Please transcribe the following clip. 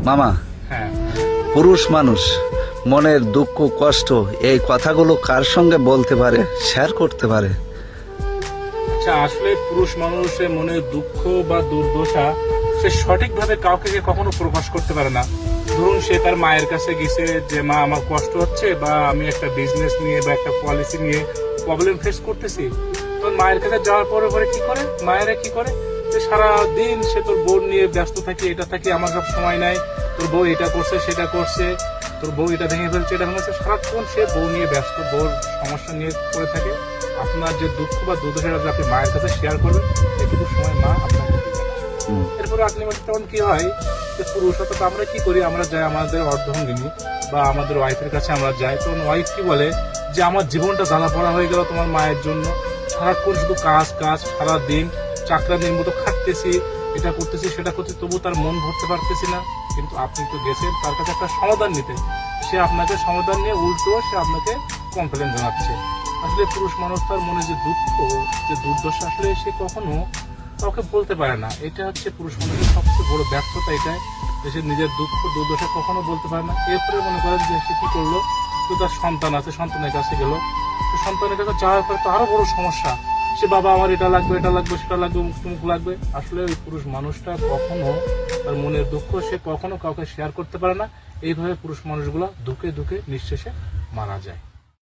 মামা, হ্যাঁ, পুরুষ মানুষ মনের দুঃখ কষ্ট এই কথাগুলো কার সঙ্গে বলতে পারে, শেয়ার করতে পারে? আচ্ছা, আসলে পুরুষ মানুষের মনে দুঃখ বা দুর্দশা সে সঠিকভাবে কাউকে কখনো প্রকাশ করতে পারে না। ধরুন সে তার মায়ের কাছে গেছে যে মা আমার কষ্ট হচ্ছে, বা আমি একটা বিজনেস নিয়ে বা একটা পলিসি নিয়ে প্রবলেম ফেস করতেছি। তখন মায়ের কাছে যাওয়ার পরে পরে কি করে, মায়েরা কি করে, যে সারা দিন সে তোর বউ নিয়ে ব্যস্ত থাকে, এটা থাকে, আমার সব সময় নাই, তোর বউ এটা করছে সেটা করছে, তোর বউ এটা ভেঙে ফেলছে এটা ভেঙেছে, সারাক্ষণ সে বউ নিয়ে ব্যস্ত, বউর সমস্যা নিয়ে পড়ে থাকে। আপনার যে দুঃখ বা দুর্দশাটা আপনি মায়ের কাছে শেয়ার করবেন, এটুকু সময় মা আপনাকে দিবে না। এরপরে আলটিমেটলি তখন কি হয়, যে পুরুষত আমরা কি করি, আমরা যাই আমাদের অর্ধভঙ্গিনী বা আমাদের ওয়াইফের কাছে আমরা যাই, তখন ওয়াইফ কি বলে যে আমার জীবনটা জ্বালা পড়া হয়ে গেল তোমার মায়ের জন্য, সারাক্ষণ শুধু কাজ কাজ, সারাদিন চাকরানির মতো খাটতেছি, এটা করতেছি সেটা করতেছি, তবু তার মন ভরতে পারতেছি না। কিন্তু আপনি তো গেছেন তার কাছে একটা সমাধান নিতে, সে আপনাকে সমাধান নিয়ে উল্টো সে আপনাকে কমপ্লেন জানাচ্ছে। আসলে পুরুষ মানুষ তার মনে যে দুঃখ, যে দুর্দশা, আসলে সে কখনো কাউকে বলতে পারে না। এটা হচ্ছে পুরুষ মানুষের সবচেয়ে বড় ব্যর্থতা, এটাই যে সে নিজের দুঃখ দুর্দশা কখনো বলতে পারে না। এরপরে মনে করেন যে সে কি করলো, তো তার সন্তান আছে, সন্তানের কাছে গেল, তো সন্তানের কাছে যাওয়ার পরে তো আরো বড় সমস্যা, সে বাবা আমার এটা লাগবে এটা লাগবে সেটা লাগবে মুখ লাগবে। আসলে ওই পুরুষ মানুষটা কখনো তার মনের দুঃখ সে কখনো কাউকে শেয়ার করতে পারে না। এইভাবে পুরুষ মানুষগুলো ধুকে ধুকে নিঃশেষে মারা যায়।